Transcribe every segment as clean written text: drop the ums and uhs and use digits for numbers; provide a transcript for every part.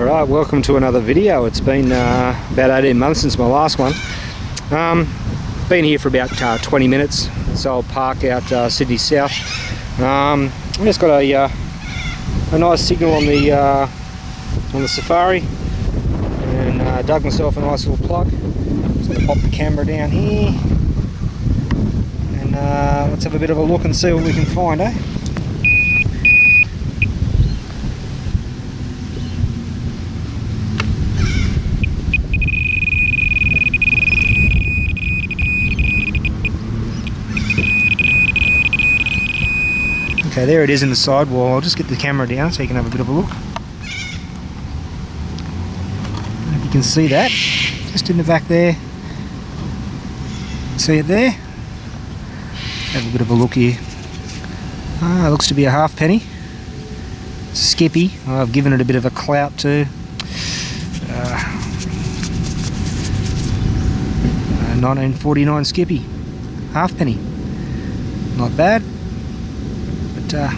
Alright, welcome to another video. It's been about 18 months since my last one. Been here for about 20 minutes. This old park out Sydney South. I just got a nice signal on the Safari, and dug myself a nice little plug. Just going to pop the camera down here, and let's have a bit of a look and see what we can find, eh? Okay, there it is in the sidewall. I'll just get the camera down so you can have a bit of a look. If you can see that, just in the back there. See it there? Have a bit of a look here. It looks to be a halfpenny. It's a skippy. I've given it a bit of a clout too. 1949 skippy. Halfpenny. Not bad.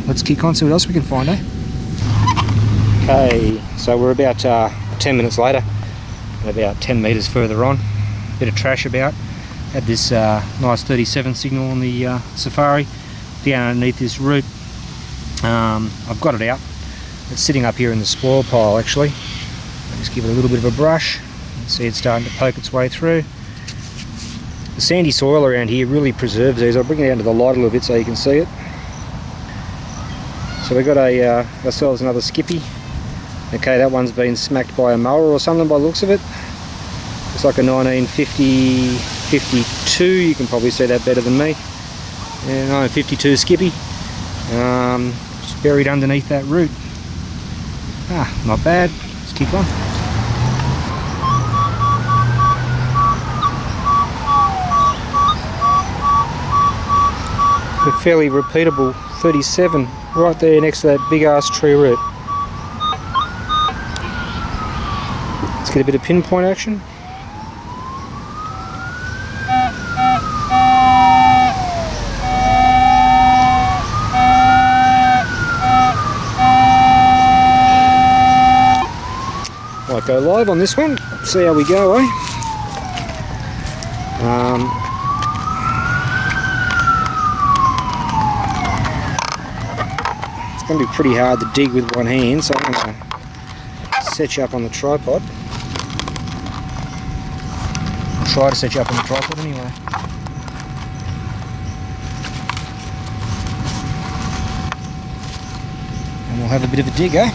Let's kick on, see what else we can find, eh? Okay, so we're about 10 minutes later, and about 10 metres further on. Bit of trash about. Had this nice 37 signal on the Safari down underneath this root. I've got it out. It's sitting up here in the spoil pile actually. I'll just give it a little bit of a brush. You see it's starting to poke its way through. The sandy soil around here really preserves these. I'll bring it down to the light a little bit so you can see it. So we've got ourselves another skippy. Okay, that one's been smacked by a mower or something by the looks of it. It's like a 1950-52, you can probably see that better than me. Yeah, 1952 skippy. Just buried underneath that root. Not bad. Let's kick on. A fairly repeatable 37 right there next to that big ass tree root. Let's get a bit of pinpoint action. Might go live on this one, see how we go, eh? It's going to be pretty hard to dig with one hand, so I'm going to set you up on the tripod. I'll try to set you up on the tripod anyway. And we'll have a bit of a dig, eh?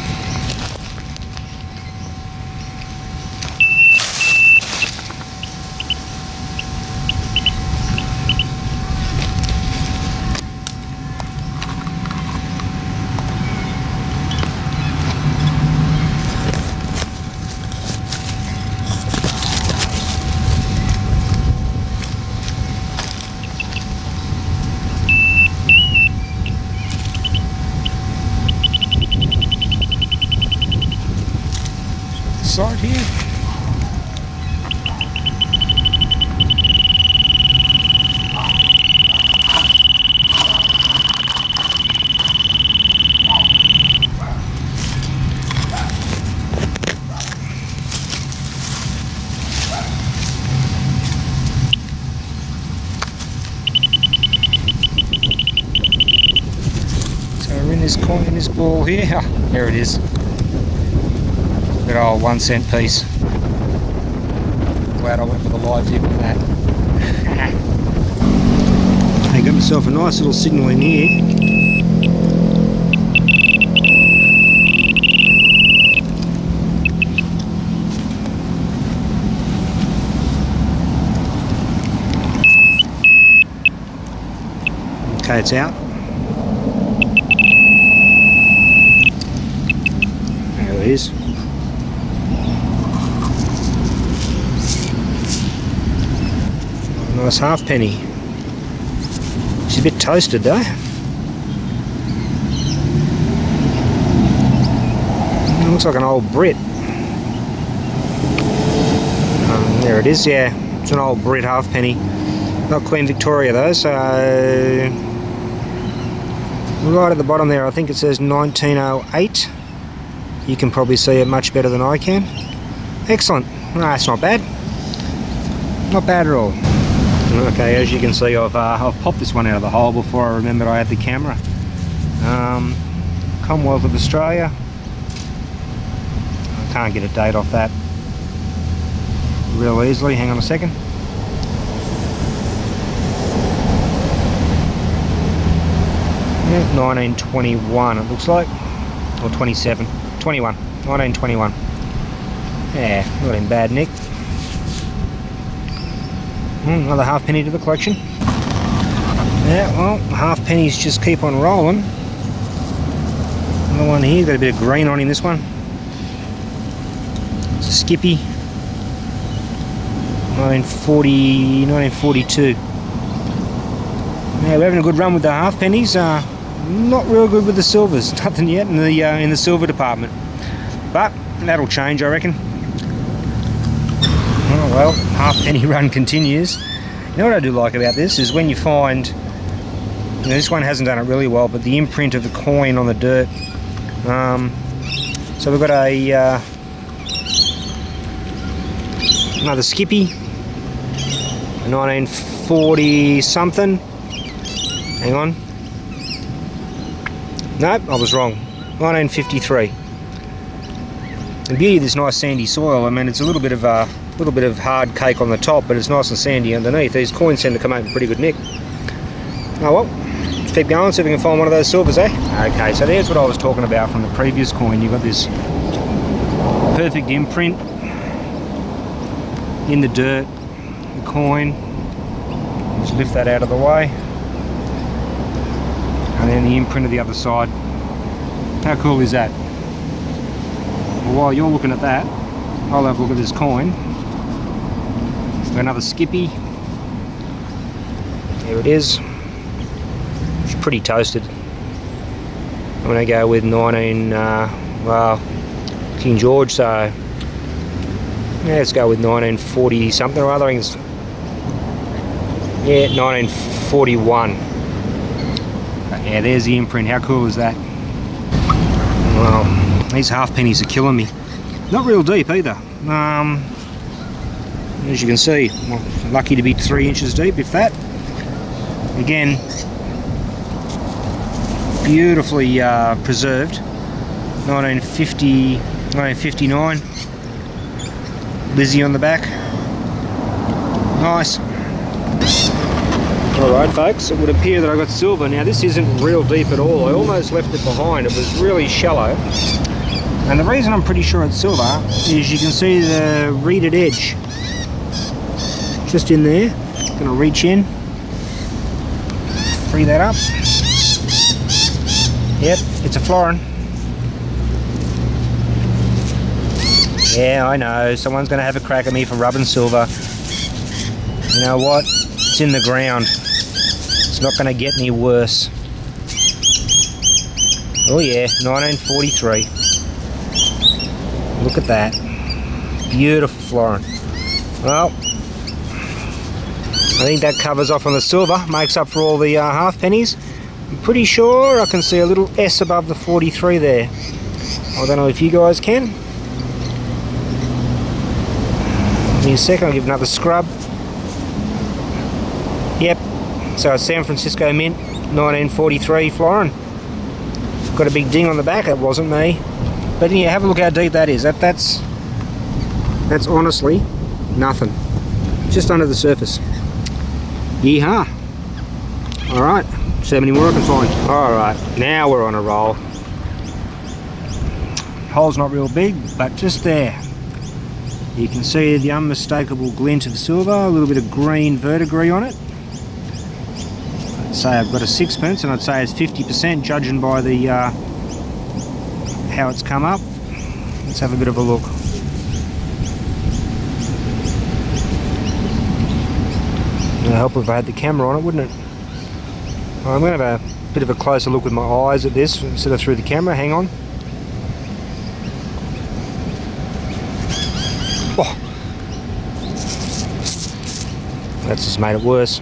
Side here. So we're in this coin, in this ball here. There it is. That old 1 cent piece. Glad I went for the live dip on that. I got myself a nice little signal in here. Okay, it's out. There it is. Nice halfpenny. She's a bit toasted though. It looks like an old Brit. There it is, yeah. It's an old Brit halfpenny. Not Queen Victoria though, so right at the bottom there I think it says 1908. You can probably see it much better than I can. Excellent. No, that's not bad. Not bad at all. Okay, as you can see, I've popped this one out of the hole before I remembered I had the camera. Commonwealth of Australia. I can't get a date off that real easily. Hang on a second. Yeah, 1921 it looks like, or 27, 21, 1921. Yeah, not in bad nick. Another halfpenny to the collection. Yeah, well, halfpennies just keep on rolling. Another one here, got a bit of green on him, this one. It's a Skippy. 1940, 1942. Yeah, we're having a good run with the halfpennies. Not real good with the silvers. Nothing yet in the silver department. But that'll change, I reckon. Oh well, halfpenny run continues. You know what I do like about this is when you find, this one hasn't done it really well, but the imprint of the coin on the dirt. So we've got another Skippy, 1940 something. Hang on. Nope, I was wrong. 1953. The beauty of this nice sandy soil, I mean, it's a little bit of hard cake on the top, but it's nice and sandy underneath. These coins tend to come out in pretty good nick. Oh well, let's keep going, see if we can find one of those silvers, eh? Okay, so there's what I was talking about from the previous coin. You've got this perfect imprint in the dirt, the coin. Just lift that out of the way. And then the imprint of the other side. How cool is that? Well, while you're looking at that, I'll have a look at this coin. So another Skippy. There it is. It's pretty toasted. I'm going to go with King George, so yeah, let's go with 1940 something or other. I think it's, yeah, 1941. But yeah, there's the imprint. How cool is that? Well, these halfpennies are killing me. Not real deep either. As you can see, well, lucky to be 3 inches deep, if that. Again, beautifully preserved. 1950, 1959. Lizzie on the back. Nice. Alright folks, it would appear that I got silver. Now this isn't real deep at all. I almost left it behind. It was really shallow. And the reason I'm pretty sure it's silver is you can see the reeded edge just in there. Gonna reach in, free that up. Yep, it's a florin. Yeah, I know, someone's gonna have a crack at me for rubbing silver. You know what? It's in the ground. It's not gonna get any worse. Oh yeah, 1943. Look at that. Beautiful florin. Well, I think that covers off on the silver, makes up for all the halfpennies. I'm pretty sure I can see a little S above the 43 there. I don't know if you guys can. Give me a second, I'll give another scrub. Yep, so it's San Francisco Mint, 1943 florin. Got a big ding on the back, it wasn't me. But yeah, have a look how deep that is. That's honestly nothing. Just under the surface. Yeehaw. Alright, see how many more I can find. Alright, now we're on a roll. Hole's not real big, but just there. You can see the unmistakable glint of silver, a little bit of green verdigris on it. I'd say I've got a sixpence, and I'd say it's 50% judging by the how it's come up. Let's have a bit of a look. It would help if I had the camera on it, wouldn't it? I'm going to have a bit of a closer look with my eyes at this instead of through the camera. Hang on. Oh. That's just made it worse.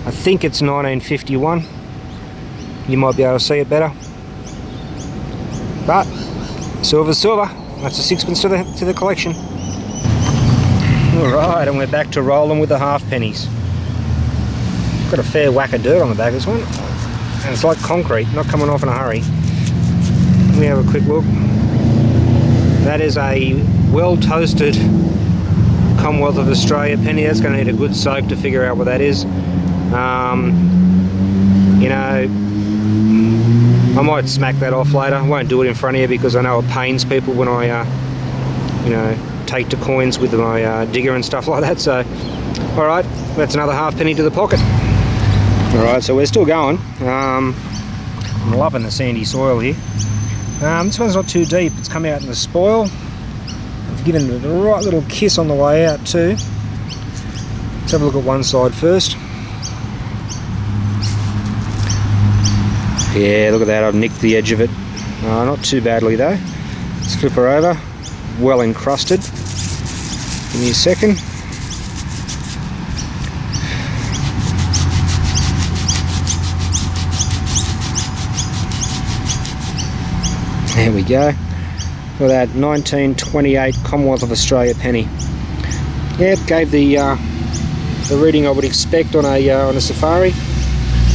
I think it's 1951. You might be able to see it better. But Silver, silver. That's a sixpence to the collection. Alright, and we're back to rolling with the halfpennies. Got a fair whack of dirt on the back of this one. And it's like concrete, not coming off in a hurry. Let me have a quick look. That is a well-toasted Commonwealth of Australia penny. That's going to need a good soak to figure out what that is. You know, I might smack that off later. I won't do it in front of you because I know it pains people when I, you know, take to coins with my digger and stuff like that. So, alright, that's another halfpenny to the pocket. Alright, so we're still going. I'm loving the sandy soil here. This one's not too deep. It's come out in the spoil. I've given it a right little kiss on the way out too. Let's have a look at one side first. Yeah, look at that. I've nicked the edge of it. Not too badly though. Let's flip her over. Well encrusted. Give me a second. There we go. Look at that, 1928 Commonwealth of Australia penny. Yeah, it gave the reading I would expect on a safari.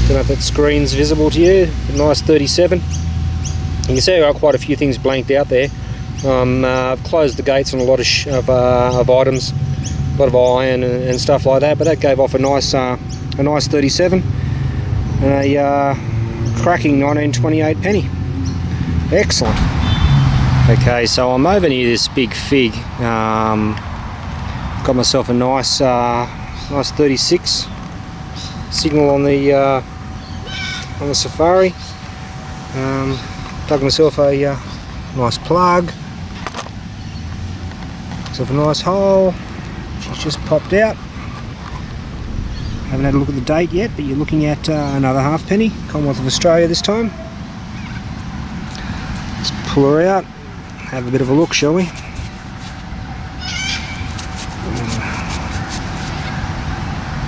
Don't know if that screen's visible to you. A nice 37. You can see I've got quite a few things blanked out there. I've closed the gates on a lot of items, a lot of iron and stuff like that. But that gave off a nice 37 and a cracking 1928 penny. Excellent. Okay, so I'm over near this big fig. Got myself a nice 36 signal on the safari. Dug myself a nice plug. Myself a nice hole. She's just popped out. Haven't had a look at the date yet, but you're looking at another halfpenny, Commonwealth of Australia this time. Let's pull her out, have a bit of a look, shall we?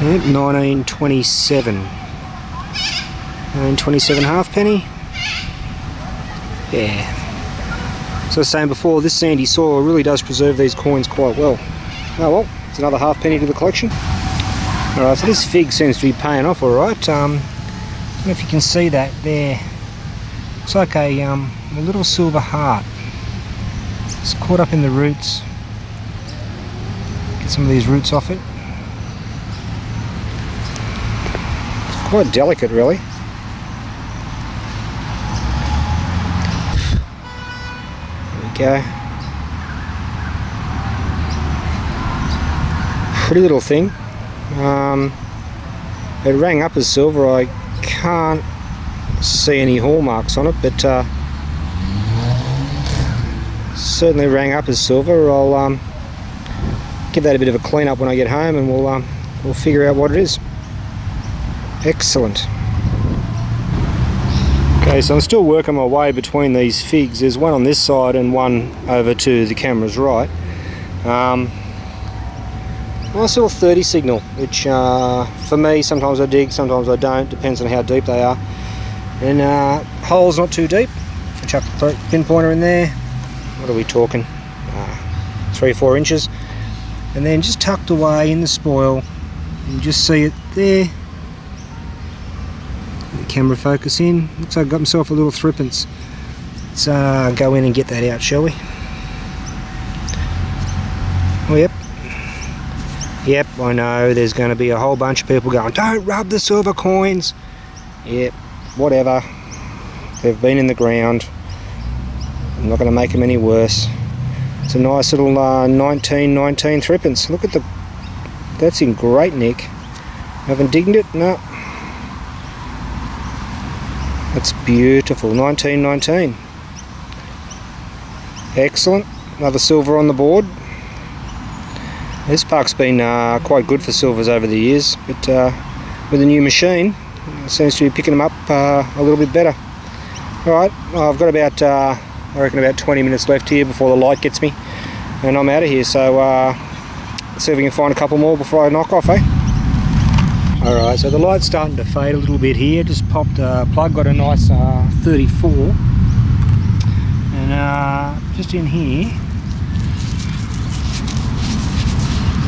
Yep, 1927. 1927 halfpenny. Yeah. So I was saying before, this sandy soil really does preserve these coins quite well. Oh well, it's another halfpenny to the collection. Alright, so this fig seems to be paying off alright. I don't know if you can see that there. It's like a little silver heart. It's caught up in the roots. Get some of these roots off it. It's quite delicate, really. There we go. Pretty little thing. It rang up as silver. I can't see any hallmarks on it, but certainly rang up as silver. I'll give that a bit of a clean up when I get home, and we'll figure out what it is. Excellent. Okay, so I'm still working my way between these figs. There's one on this side and one over to the camera's right. Nice little 30 signal, which for me, sometimes I dig, sometimes I don't, depends on how deep they are. And hole's not too deep. I chuck the pinpointer in there. What are we talking? 3-4 inches. And then just tucked away in the spoil. You just see it there. The camera focus in. Looks like I got myself a little threepence. Let's go in and get that out, shall we? Oh, yep. Yep, I know there's going to be a whole bunch of people going, don't rub the silver coins. Yep, whatever. They've been in the ground. I'm not going to make them any worse. It's a nice little 1919 threepence. Look at that's in great nick. Haven't digged it? No. That's beautiful. 1919. Excellent. Another silver on the board. This park's been quite good for silvers over the years, but with the new machine, it seems to be picking them up a little bit better. Alright, I've got about, I reckon about 20 minutes left here before the light gets me, and I'm out of here, so let's see if we can find a couple more before I knock off, eh? Alright, so the light's starting to fade a little bit here. Just popped a plug, got a nice 34. And just in here,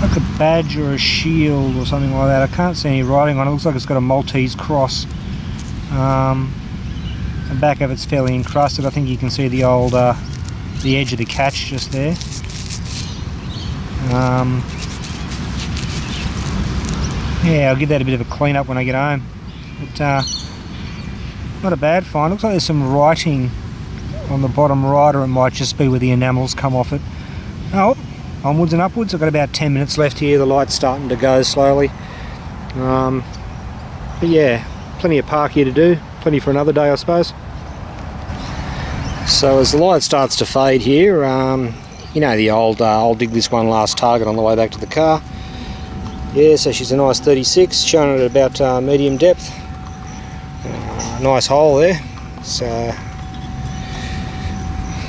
like a badge or a shield or something like that. I can't see any writing on it. Looks like it's got a Maltese cross. The back of it's fairly encrusted. I think you can see the old the edge of the catch just there. Yeah, I'll give that a bit of a clean up when I get home. But not a bad find. Looks like there's some writing on the bottom right, or it might just be where the enamels come off it. Oh, onwards and upwards. I've got about 10 minutes left here. The light's starting to go slowly. But yeah, plenty of park here to do. Plenty for another day, I suppose. So as the light starts to fade here, you know the old I'll dig this one last target on the way back to the car. Yeah, so she's a nice 36, showing it at about medium depth. Nice hole there. So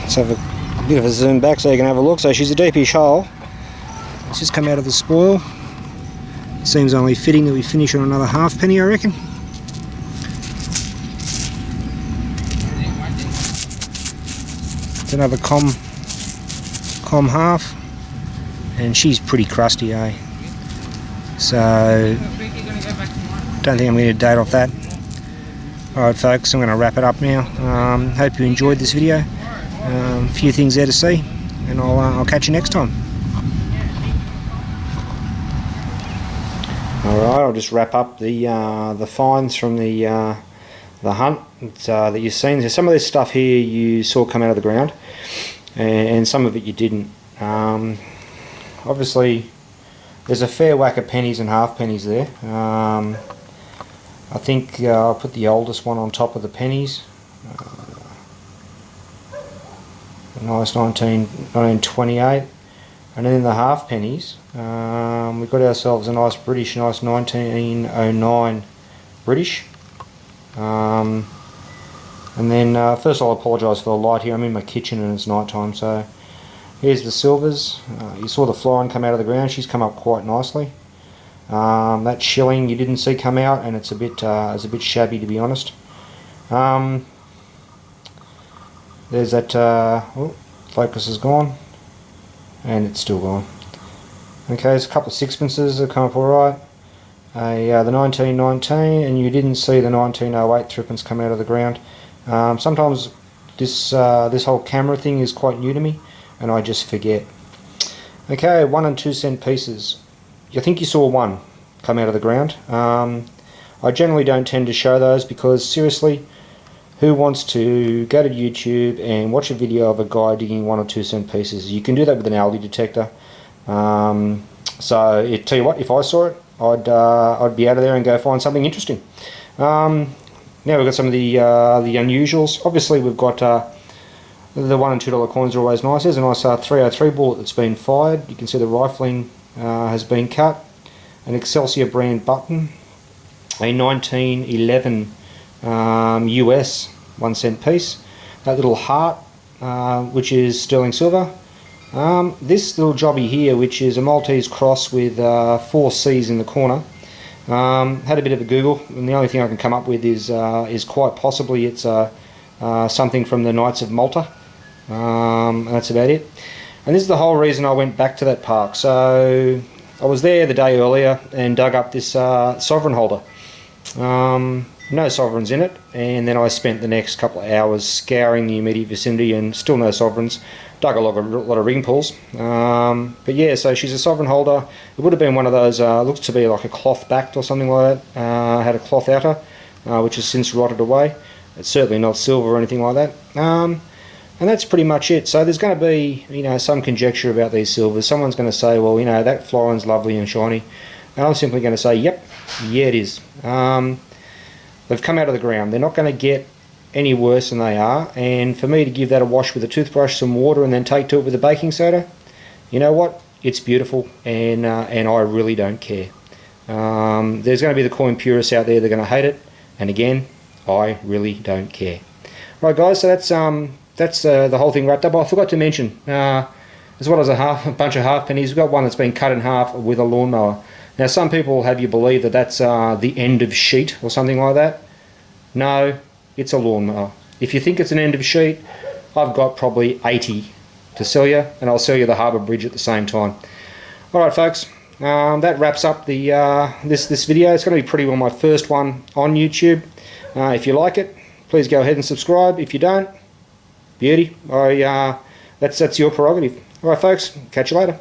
let's have a bit of a zoom back so you can have a look. So she's a deepish hole. It's just come out of the spoil. Seems only fitting that we finish on another halfpenny, I reckon. It's another com half, and she's pretty crusty, eh? So don't think I'm going to date off that. Alright folks, I'm going to wrap it up now. Hope you enjoyed this video. A few things there to see, and I'll catch you next time. Alright, I'll just wrap up the finds from the hunt that you've seen. So some of this stuff here you saw come out of the ground, and some of it you didn't. Obviously there's a fair whack of pennies and half pennies there. I think I'll put the oldest one on top of the pennies. A nice 1928. And then the half pennies, we've got ourselves a nice 1909 British. And then first I'll apologise for the light here. I'm in my kitchen and it's night time. So here's the silvers. You saw the florin come out of the ground. She's come up quite nicely. That shilling you didn't see come out, and it's a bit shabby, to be honest. There's that. Oh, focus is gone, and it's still gone. Okay, there's a couple of sixpences that come up all right. The 1919, and you didn't see the 1908 threepence come out of the ground. Sometimes this whole camera thing is quite new to me, and I just forget. Okay, 1 and 2 cent pieces. I think you saw one come out of the ground. I generally don't tend to show those because seriously, who wants to go to YouTube and watch a video of a guy digging 1 or 2 cent pieces? You can do that with an Aldi detector. So tell you what, if I saw it, I'd be out of there and go find something interesting. Now we've got some of the unusuals. Obviously we've got the $1 and $2 coins are always nice. There's a nice 303 bullet that's been fired. You can see the rifling has been cut. An Excelsior brand button. A 1911 US 1 cent piece. That little heart, which is sterling silver. This little jobby here, which is a Maltese cross with 4 C's in the corner. Had a bit of a Google, and the only thing I can come up with is quite possibly it's something from the Knights of Malta. And that's about it. And this is the whole reason I went back to that park. So I was there the day earlier and dug up this sovereign holder. No sovereigns in it, and then I spent the next couple of hours scouring the immediate vicinity and still no sovereigns. Dug a lot of ring pulls. But yeah, so she's a sovereign holder. It would have been one of those, looks to be like a cloth backed or something like that. Had a cloth outer, which has since rotted away. It's certainly not silver or anything like that. And that's pretty much it. So there's going to be, some conjecture about these silvers. Someone's going to say, well, that florin's lovely and shiny. And I'm simply going to say, yep, yeah it is. They've come out of the ground. They're not going to get any worse than they are. And for me to give that a wash with a toothbrush, some water, and then take to it with a baking soda, you know what? It's beautiful, and I really don't care. There's going to be the coin purists out there that are going to hate it. And again, I really don't care. Right, guys, so that's the whole thing wrapped up. I forgot to mention, as well as a bunch of half pennies, we've got one that's been cut in half with a lawnmower. Now, some people have you believe that that's the end of sheet or something like that. No, it's a lawnmower. If you think it's an end of sheet, I've got probably 80 to sell you, and I'll sell you the Harbour Bridge at the same time. Alright folks, that wraps up the this video. It's going to be pretty well my first one on YouTube. If you like it, please go ahead and subscribe. If you don't, beauty, that's your prerogative. Alright folks, catch you later.